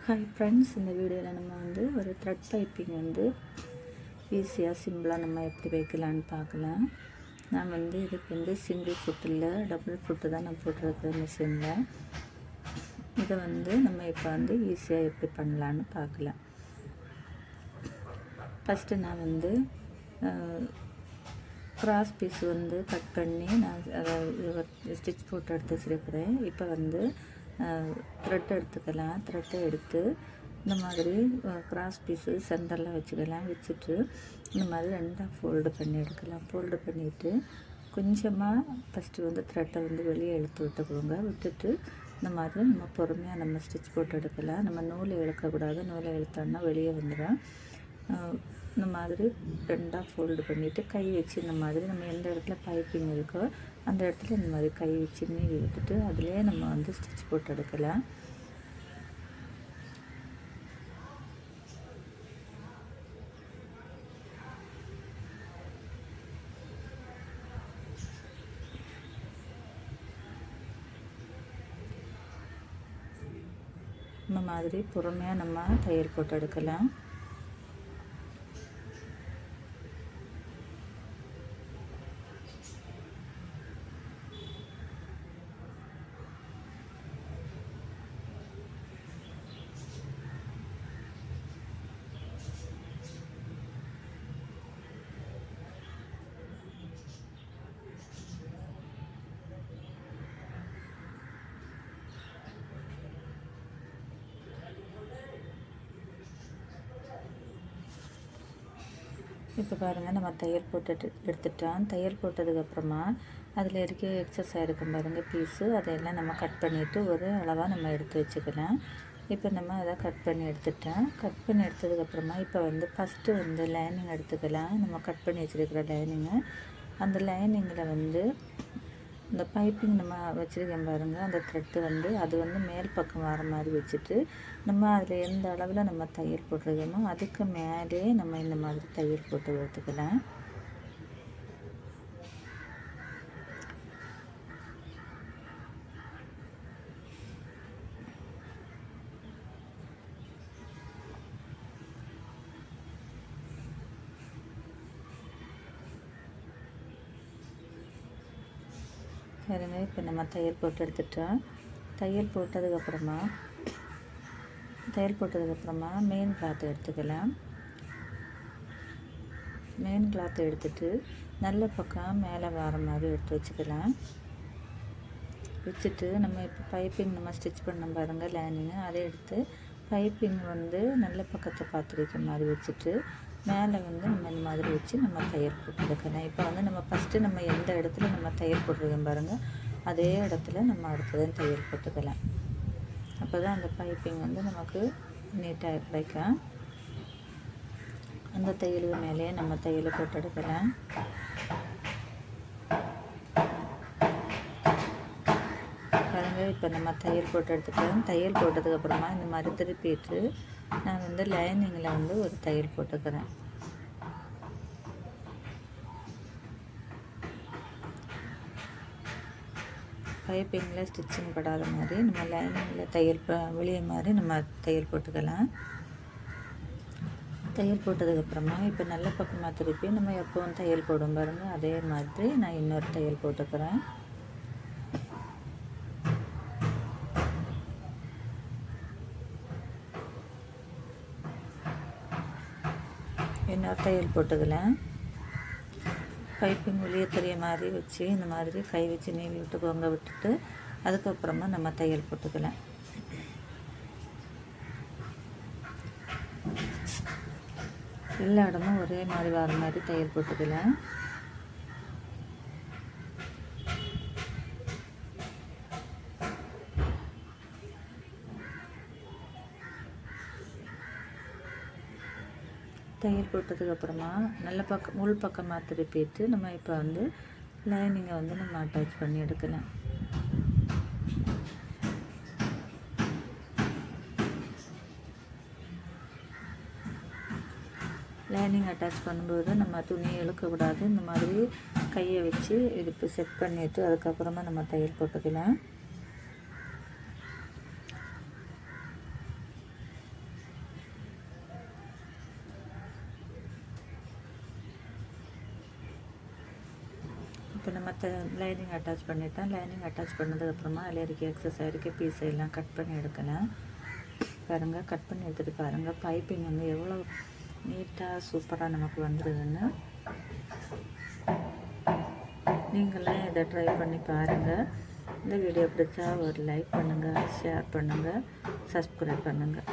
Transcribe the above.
Hi friends, இந்த வீடியோவில் நம்ம ஒரு த்ரெட் பைப்பிங் ஈஸியாக சிம்பிளாக நம்ம எப்படி வைக்கலான்னு பார்க்கலாம். நான் இதுக்கு சிங்கிள் ஃபுட் இல்லை, டபுள் ஃபுட்டு தான் நான் போட்டிருக்கிற மிஷினில். இதை நம்ம இப்போ ஈஸியாக எப்படி பண்ணலான்னு பார்க்கலாம். ஃபஸ்ட்டு நான் கிராஸ் பீஸ் கட் பண்ணி நான் அதை ஸ்டிச் போட்டு எடுத்து வச்சுருக்கிறேன். இப்போ த்ரெட் எடுத்துக்கலாம். த்ரெட்டை எடுத்து இந்த மாதிரி கிராஸ் பீஸு சென்டரில் வச்சுக்கலாம். வச்சுட்டு இந்த மாதிரி ரெண்டாக ஃபோல்டு பண்ணி எடுக்கலாம். ஃபோல்டு பண்ணிவிட்டு கொஞ்சமாக ஃபஸ்ட்டு த்ரெட்டை வெளியே இழுத்து விட்டுக்கோங்க. விட்டுட்டு இந்த மாதிரி நம்ம பொறுமையாக நம்ம ஸ்டிச் போட்டு எடுக்கலாம். நம்ம நூலை இழுக்கக்கூடாது. நூலை இழுத்தோன்னா வெளியே வந்துடும். இந்த மாதிரி ரெண்டாக ஃபோல்டு பண்ணிவிட்டு கை வச்சு இந்த மாதிரி நம்ம எந்த இடத்துல பைப்பிங் இருக்கோ அந்த இடத்துல இந்த மாதிரி கை வச்சு நீவி விட்டுட்டு அதிலே நம்ம ஸ்டிச் போட்டு எடுக்கலாம். இந்த மாதிரி பொறுமையாக நம்ம தையல் போட்டு எடுக்கலாம். இப்போ பாருங்கள், நம்ம தையல் போட்டுட்டு எடுத்துட்டோம். தையல் போட்டதுக்கப்புறமா அதில் இருக்க எக்ஸஸ் ஆகிருக்கும் பாருங்கள் பீஸு, அதையெல்லாம் நம்ம கட் பண்ணிவிட்டு ஒரு அளவாக நம்ம எடுத்து வச்சுக்கலாம். இப்போ நம்ம அதை கட் பண்ணி எடுத்துட்டோம். கட் பண்ணி எடுத்ததுக்கப்புறமா இப்போ ஃபஸ்ட்டு லைனிங் எடுத்துக்கலாம். நம்ம கட் பண்ணி வச்சுருக்கிற லைனிங்கு, அந்த லைனிங்கில் இந்த பைப்பிங் நம்ம வச்சுருக்கேன் பாருங்கள், அந்த த்ரெட்டு அது மேல் பக்கம் வர மாதிரி வச்சுட்டு நம்ம அதில் எந்த அளவில் நம்ம தையல் போட்டிருக்கோமோ அதுக்கு மேலே நம்ம இந்த மாதிரி தையல் போட்டு எடுத்துக்கலாம். பாருங்க, இப்போ நம்ம தையல் போட்டு எடுத்துட்டோம். தையல் போட்டதுக்கப்புறமா மெயின் கிளாத் எடுத்துக்கலாம். மெயின் கிளாத்தை எடுத்துட்டு நல்ல பக்கம் மேலே வர மாதிரி எடுத்து வச்சுக்கலாம். வச்சுட்டு நம்ம இப்போ பைப்பிங் நம்ம ஸ்டிச் பண்ண பாருங்கள் லைனிங்கு, அதை எடுத்து பைப்பிங் நல்ல பக்கத்தை பார்த்து வைக்கிற மாதிரி வச்சுட்டு மேலே நம்ம இந்த மாதிரி வச்சு நம்ம தையல் போட்டு எடுக்கலாம். இப்போ நம்ம ஃபஸ்ட்டு நம்ம எந்த இடத்துல நம்ம தையல் போட்டிருக்கோம் பாருங்கள், அதே இடத்துல நம்ம அடுத்ததான் தையல் போட்டுக்கலாம். அப்போ தான் அந்த பைப்பிங் நமக்கு நீட்டாக கிடைக்கும். அந்த தையலுக்கு மேலேயே நம்ம தையலை போட்டு எடுக்கலாம். பாருங்கள், இப்போ நம்ம தையல் போட்டு எடுத்துக்கலாம். தையல் போட்டதுக்கப்புறமா இந்த மாதிரி திருப்பிட்டு நான் லைனிங்கில் ஒரு தையல் போட்டுக்கிறேன். பைப்பிங்கில் ஸ்டிச்சிங் படாத மாதிரி நம்ம லைனிங்கில் தையல் வெளியே மாதிரி நம்ம தையல் போட்டுக்கலாம். தையல் போட்டதுக்கப்புறமா இப்போ நல்ல பக்கமாக திருப்பி நம்ம எப்போவும் தையல் போடும் பாருங்கள், அதே மாதிரி நான் இன்னொரு தையல் போட்டுக்கிறேன். இன்னொரு தையல் போட்டுக்கலாம். பைப்பிங் வெளியே தெரிய மாதிரி வச்சு இந்த மாதிரி கை வச்சு நீவி விட்டுக்கோங்க. விட்டுட்டு அதுக்கப்புறமா நம்ம தையல் போட்டுக்கலாம். எல்லா இடமும் ஒரே மாதிரி வர மாதிரி தையல் போட்டுக்கலாம். தையல் போட்டதுக்கப்புறமா நல்ல பக்கம் உள் பக்கமாக திருப்பிட்டு நம்ம இப்போ லைனிங்கை நம்ம அட்டாச் பண்ணி எடுக்கலாம். லைனிங் அட்டாச் பண்ணும்போது நம்ம துணியை இழுக்கக்கூடாது. இந்த மாதிரி கையை வச்சு இடுப்பு செட் பண்ணிவிட்டு அதுக்கப்புறமா நம்ம தையல் போட்டுக்கலாம். இப்போ நம்ம லைனிங் அட்டாச் பண்ணிட்டேன். லைனிங் அட்டாச் பண்ணதுக்கப்புறமா அதில் இருக்க எக்ஸஸ் இருக்க பீஸை எல்லாம் கட் பண்ணி எடுக்கலாம். பாருங்கள், கட் பண்ணி எடுத்துகிட்டு பாருங்கள் பைப்பிங் வந்து எவ்வளோ நீட்டாக சூப்பராக நமக்கு வந்துடுதுன்னு. நீங்களும் இதை ட்ரை பண்ணி பாருங்கள். இந்த வீடியோ பிடிச்சா ஒரு லைக் பண்ணுங்கள், ஷேர் பண்ணுங்கள், சப்ஸ்கிரைப் பண்ணுங்கள்.